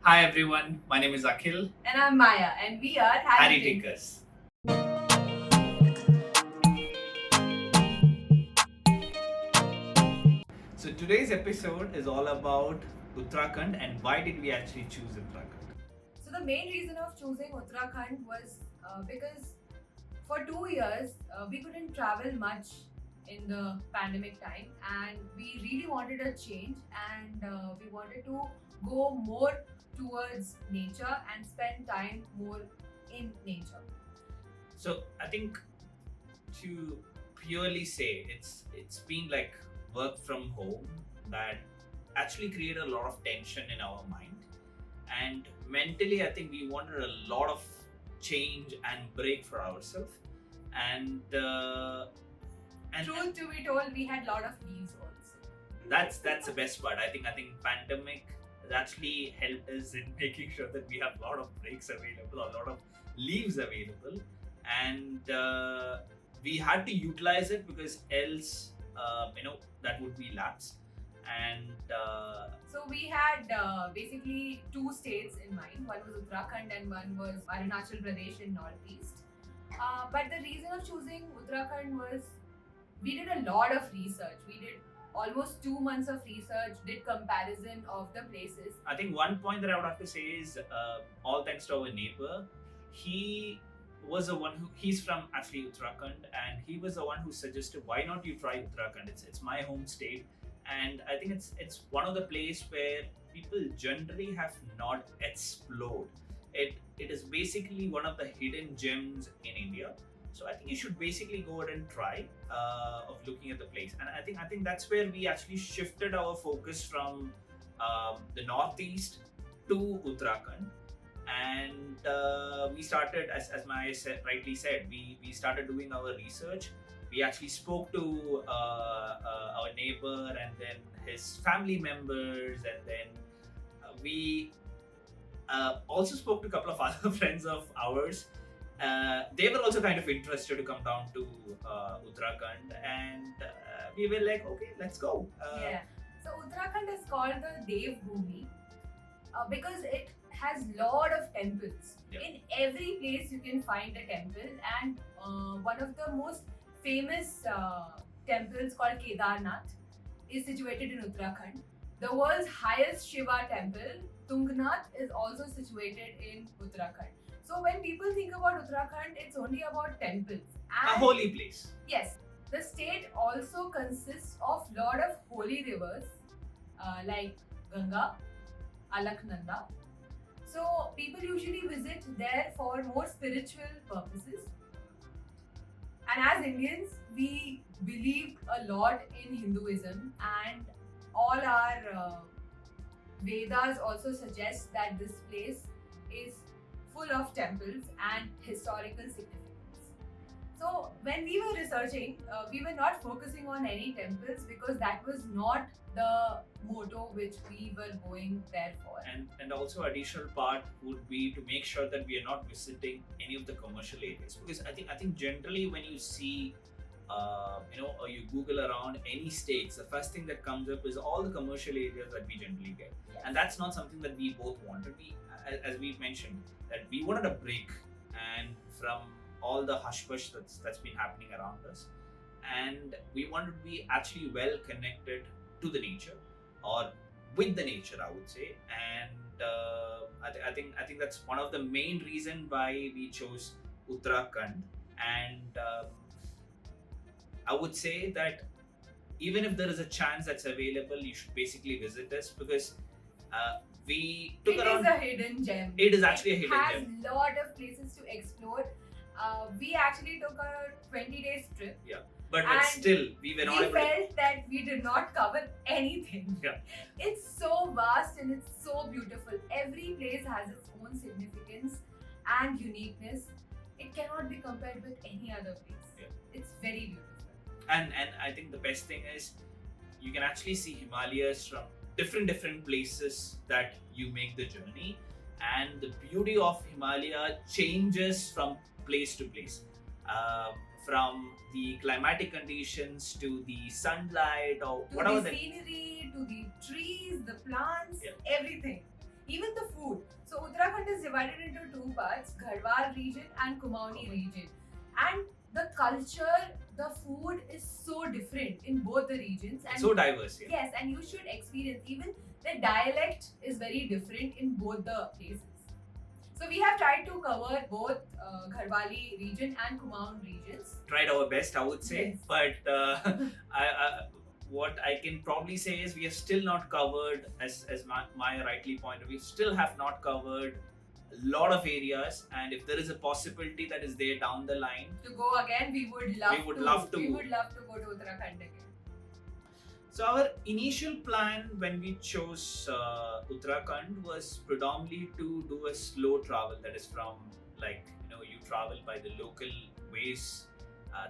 Hi everyone, my name is Akhil. And I'm Maya, and we are Harry Harry Takers. So today's episode is all about Uttarakhand and why did we actually choose Uttarakhand? So the main reason of choosing Uttarakhand was because for 2 years we couldn't travel much in the pandemic time, and we really wanted a change, and we wanted to go more towards nature and spend time more in nature. So I think to purely say it's been like work from home that actually created a lot of tension in our mind, and mentally I think we wanted a lot of change and break for ourselves, and and Truth to be told, we had a lot of leaves also. that's the best part. I think pandemic has actually helped us in making sure that we have a lot of breaks available, a lot of leaves available, and we had to utilize it because else that would be lapse. And So we had basically two states in mind. One was Uttarakhand and one was Arunachal Pradesh in northeast. But the reason of choosing Uttarakhand was we did a lot of research. We did almost 2 months of research, did comparison of the places. I think one point that I would have to say is all thanks to our neighbor. He was the one who he's from actually Uttarakhand, and he was the one who suggested why not you try Uttarakhand. It's my home state, and I think it's one of the place where people generally have not explored. It is basically one of the hidden gems in India. So I think you should basically go ahead and try of looking at the place, and I think that's where we actually shifted our focus from the northeast to Uttarakhand, and we started as Maya rightly said, we started doing our research. We actually spoke to our neighbor and then his family members, and then we also spoke to a couple of other friends of ours. They were also kind of interested to come down to Uttarakhand, and we were like, okay, let's go. Yeah. So Uttarakhand is called the Devbhoomi because it has lot of temples. Yeah. In every place you can find a temple, and one of the most famous temples called Kedarnath is situated in Uttarakhand. The world's highest Shiva temple, Tungnath, is also situated in Uttarakhand. So when people think about Uttarakhand, it's only about temples. A holy place. Yes, the state also consists of lot of holy rivers like Ganga, Alaknanda. So people usually visit there for more spiritual purposes. And as Indians, we believe a lot in Hinduism, and all our Vedas also suggest that this place is full of temples and historical significance. So when we were researching, we were not focusing on any temples because that was not the motto which we were going there for. And also additional part would be to make sure that we are not visiting any of the commercial areas, because I think generally when you see or you Google around any states, the first thing that comes up is all the commercial areas that we generally get. Yes. And that's not something that we both wanted. As we mentioned, that we wanted a break and from all the hush push that's been happening around us, and we wanted to be actually well connected to the nature, or with the nature, I would say. And I think that's one of the main reason why we chose Uttarakhand. And I would say that even if there is a chance that's available, you should basically visit us, because we took It around. is a hidden gem. It is actually a hidden It gem. has lot of places to explore. We actually took a 20 days trip. Yeah, but And still, we were not We able to. felt that we did not cover anything. Yeah. It's so vast and it's so beautiful. Every place has its own significance and uniqueness. It cannot be compared with any other place. Yeah. It's very beautiful. And I think the best thing is you can actually see Himalayas from different places that you make the journey, and the beauty of Himalaya changes from place to place, from the climatic conditions to the sunlight or To whatever the scenery, to the trees, the plants, Yeah. everything. Even the food. divided into two parts, Garhwal region and Kumaoni region. And the culture, the food is so different in both the regions. And So diverse, yeah. yes, and you should experience, even the dialect is very different in both the places. So we have tried to cover both Garhwali region and Kumaon regions. Tried our best, I would say, Yes. but what I can probably say is we have still not covered, as Maya rightly pointed, we still have not covered a lot of areas, and if there is a possibility that is there down the line, To go again, we would love We would love to. We would love to go to Uttarakhand again. so our initial plan when we chose Uttarakhand was predominantly to do a slow travel, that is from, like, you travel by the local ways,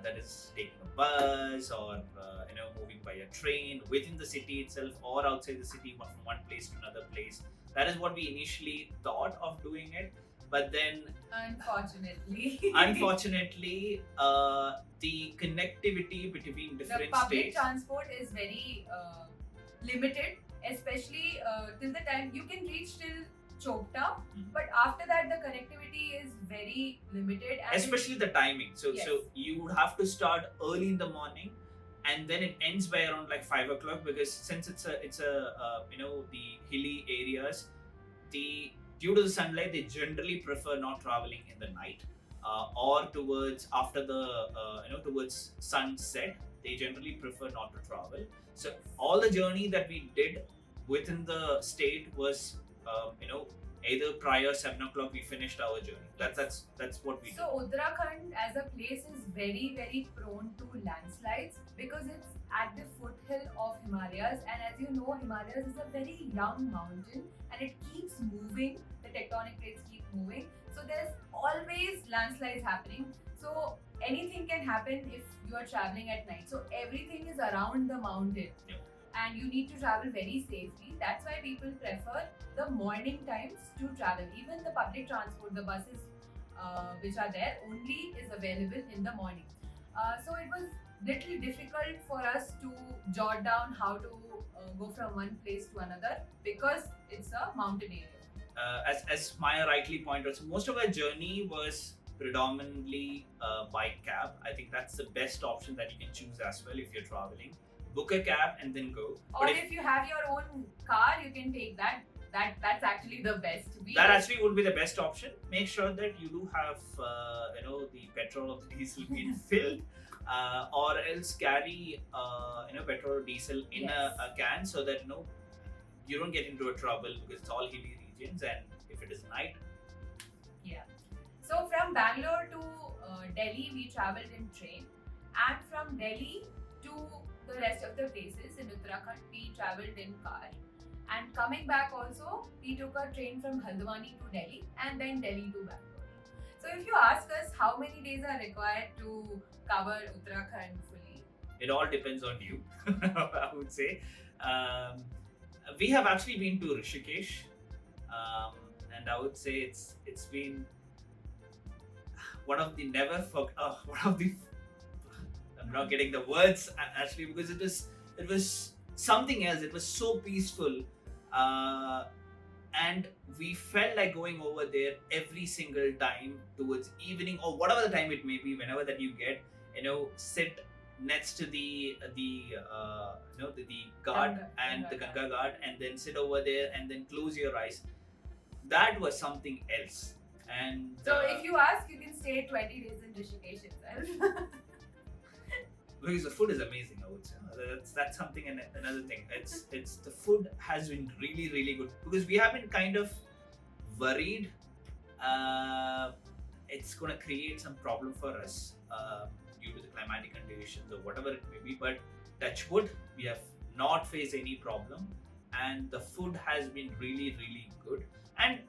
that is taking a bus or moving by a train within the city itself or outside the city from one place to another place. That is what we initially thought of doing it, but then Unfortunately. unfortunately the connectivity between The different public states. transport is very limited, especially till the time you can reach till Chopta, Mhm. but after that the connectivity is very limited. And Especially the timing. So Yes. you would have to start early in the morning, and then it ends by around like 5 o'clock, because since it's a the hilly areas, due to the sunlight they generally prefer not traveling in the night, or towards after the towards sunset. They generally prefer not to travel. So all the journey that we did within the state was either prior 7 o'clock we finished our journey. That's what we So Uttarakhand as a place is very, very prone to landslides because it's at the foothill of Himalayas, and as you know, Himalayas is a very young mountain and it keeps moving. The tectonic plates keep moving, so there's always landslides happening. So anything can happen if you are traveling at night. So everything is around the mountain. Yep. And you need to travel very safely. That's why people prefer the morning times to travel. Even the public transport, the buses which are there, only is available in the morning. So it was little difficult for us to jot down how to go from one place to another because it's a mountain area. as Maya rightly pointed out, so most of our journey was predominantly by cab. I think that's the best option that you can choose as well if you're traveling. Book a cab and then go. Or if you have your own car, you can take that. That's actually the best. That actually would be the best option. Make sure that you do have the petrol or the diesel being filled, or else carry petrol or diesel in Yes. a can, so that you don't get into a trouble, because it's all hilly regions, and if it is night. Yeah. So from Bangalore to Delhi, we traveled in train, and from Delhi to the rest of the places in Uttarakhand, we traveled in car. And coming back also, we took a train from Haldwani to Delhi and then Delhi to Bangalore. So if you ask us how many days are required to cover Uttarakhand fully, It all depends on you, I would say. We have actually been to Rishikesh, and I would say it's been one of the I'm not getting the words actually, because it was something else. It was so peaceful, and we felt like going over there every single time towards evening or whatever the time it may be. Whenever that you get, sit next to the guard Ganga- and Ganga the Ghat. Ganga guard, and then sit over there and then close your eyes. That was something else. And so if you ask, you can stay 20 days in Rishikesh itself. because the food is amazing, I would say. That's something, and another thing. It's the food has been really, really good, because we have been kind of worried it's gonna create some problem for us due to the climatic conditions or whatever it may be. But touch wood, we have not faced any problem, and the food has been really, really good. And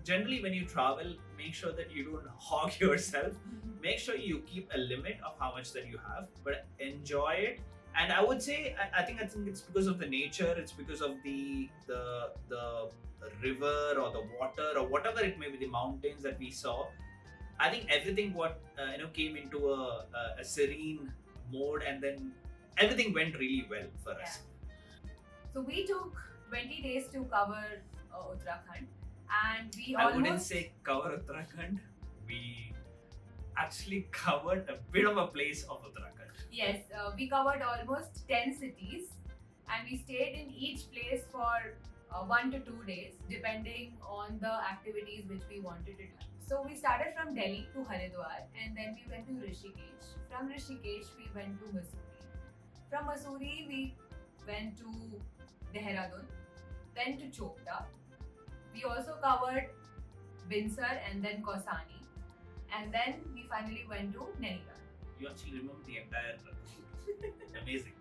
generally, when you travel, make sure that you don't hog yourself. Make sure you keep a limit of how much that you have, but enjoy it. And I would say, I think it's because of the nature. It's because of the river or the water or whatever it may be, the mountains that we saw. I think everything came into a serene mode, and then everything went really well for us. So we took 20 days to cover Uttarakhand, and we I wouldn't almost say cover Uttarakhand. We actually covered a bit of a place of Uttarakhand. yes, we covered almost 10 cities, and we stayed in each place for 1 to 2 days, depending on the activities which we wanted to do. So we started from Delhi to Haridwar, and then we went to Rishikesh. From Rishikesh, we went to Mussoorie. From Mussoorie, we went to Dehradun, then to Chopta. We also covered Binsar and then Kausani, and then we finally went to Nainital. You actually remember the entire route. Amazing.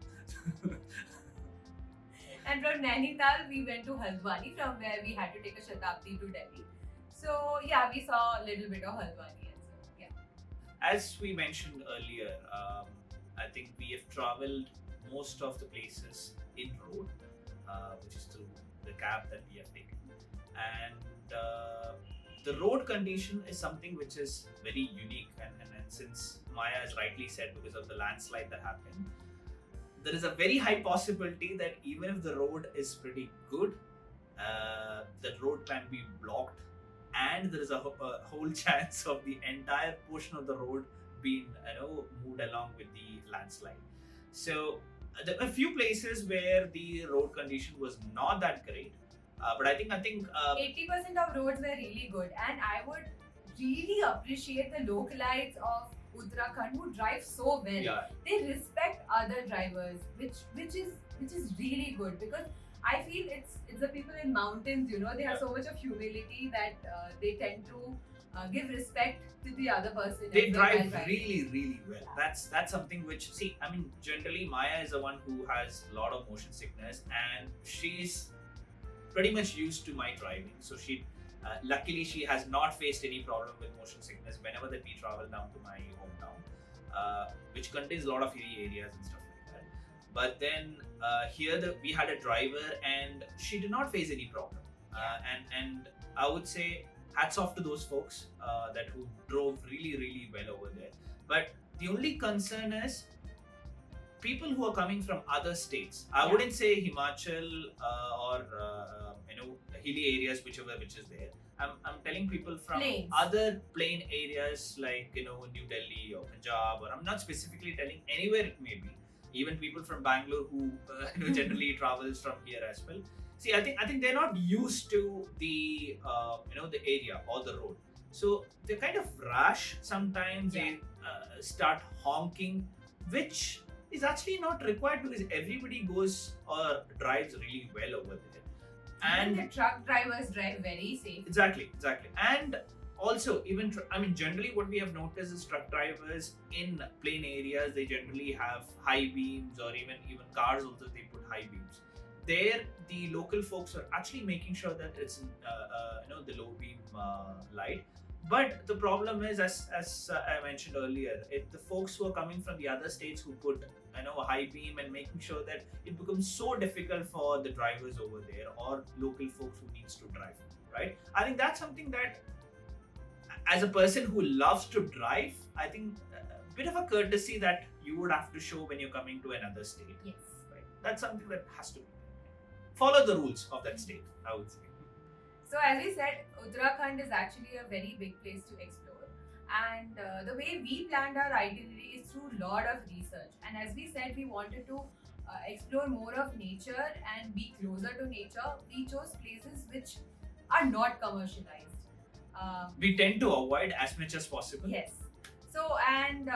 And from Nainital, we went to Haldwani, from where we had to take a Shatabdi to Delhi. So yeah, we saw a little bit of Haldwani as well. Yeah. As we mentioned earlier, I think we have traveled most of the places in road, which is through the cab that we have taken. And the road condition is something which is very unique. And since Maya has rightly said, because of the landslide that happened, there is a very high possibility that even if the road is pretty good, the road can be blocked, and there is a whole chance of the entire portion of the road being moved along with the landslide. So there are a few places where the road condition was not that great, but I think 80% of roads were really good, and I would really appreciate the localites of Uttarakhand who drive so well. yeah, They respect other drivers, which is really good, because I feel it's the people in mountains. They have so much of humility that they tend to give respect to the other person. they as well while drive driving. really well. That's something which, see, I mean, generally Maya is the one who has a lot of motion sickness, and she's pretty much used to my driving. So she luckily she has not faced any problem with motion sickness whenever that we travel down to my hometown, which contains a lot of hilly areas and stuff like that. But then here we had a driver, and she did not face any problem. And I would say hats off to those folks that who drove really well over there. But the only concern is people who are coming from other states. I Yeah. wouldn't say Himachal or hilly areas, which is there. I'm telling people from Plains. other plain areas like New Delhi or Punjab, or I'm not specifically telling anywhere it may be. Even people from Bangalore who generally travels from here as well. See, I think they're not used to the the area or the road, so they're kind of rash sometimes. Yeah. They start honking, which is actually not required, because everybody goes or drives really well over there. And the And truck drivers drive very safe. exactly. And also, even generally what we have noticed is truck drivers in plain areas, they generally have high beams, or even cars also, they put high beams. There, the local folks are actually making sure that it's the low beam light. But the problem is, as I mentioned earlier, the folks who are coming from the other states who put a high beam, and making sure that it becomes so difficult for the drivers over there or local folks who needs to drive, right? I think that's something that, as a person who loves to drive, I think a bit of a courtesy that you would have to show when you're coming to another state, Yes. right? That's something that has to be. Follow the rules of that state, I would say. So as we said, Uttarakhand is actually a very big place to explore, and the way we planned our itinerary is through a lot of research. And as we said, we wanted to explore more of nature and be closer to nature. We chose places which are not commercialized. We tend to avoid as much as possible. Yes. So, and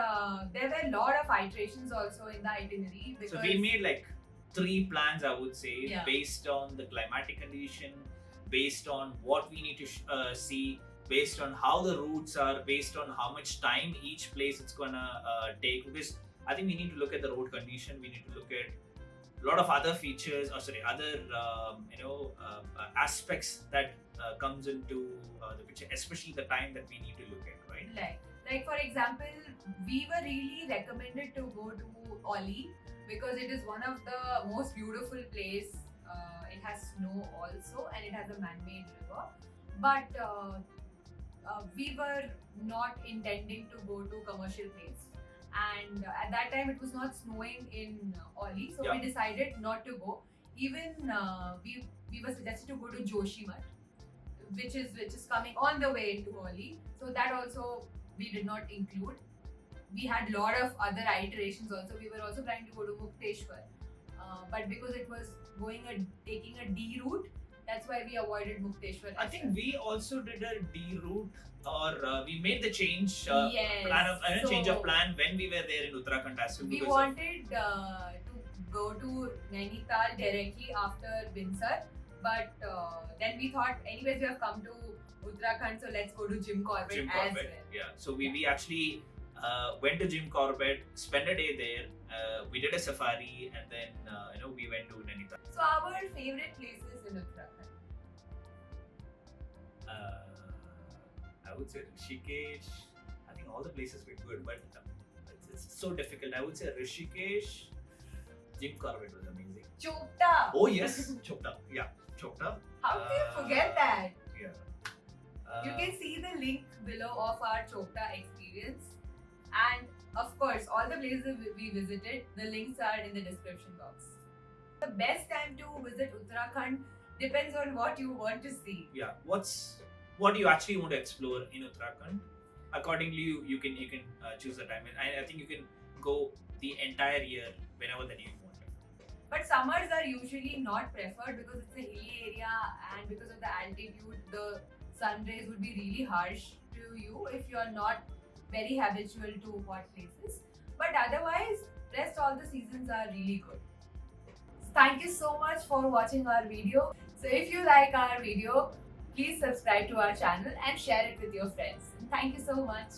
there were a lot of iterations also in the itinerary, because So we made like 3 plans, I would say, Yeah. based on the climatic condition, based on what we need to see, based on how the routes are, based on how much time each place it's gonna take. Because I think we need to look at the road condition. We need to look at a lot of other features, or sorry, other aspects that comes into the picture, especially the time that we need to look at, right? like for example, we were really recommended to go to Oli, because it is one of the most beautiful place. It has snow also, and it has a man-made river. But we were not intending to go to commercial place, and at that time it was not snowing in Oli, so we Yeah. decided not to go. Even we were suggested to go to Joshimath, which is coming on the way into Holi. So that also we did not include. We had a lot of other iterations also. We were also trying to go to Mukteshwar, but because it was taking a D route, that's why we avoided Mukteshwar. I think we also did a D route, or we made the change Yes. change of plan when we were there in Uttarakhand as well. We wanted to go to Nainital directly after Binsar, but then we thought, anyways, we have come to Uttarakhand, so let's go to Jim Corbett as well. Yeah. So we actually went to Jim Corbett, spent a day there. We did a safari, and then we went to Nainital. So our favorite places in Uttarakhand. I would say Rishikesh. I think all the places were good, but it's so difficult. I would say Rishikesh. Jim Corbett was amazing. Chopta. Oh yes, Chopta. Yeah, Chopta. How can you forget that? Yeah. You can see the link below of our Chopta experience, and of course, all the places we visited, the links are in the description box. The best time to visit Uttarakhand depends on what you want to see. Yeah. What you actually want to explore in Uttarakhand? Accordingly, you can choose the time. I think you can go the entire year whenever that you want. But summers are usually not preferred because it's a hilly area, and because of the altitude, the sun rays would be really harsh to you if you're not very habitual to hot places. But otherwise, rest all the seasons are really good. So thank you so much for watching our video. So if you like our video, please subscribe to our channel and share it with your friends. Thank you so much.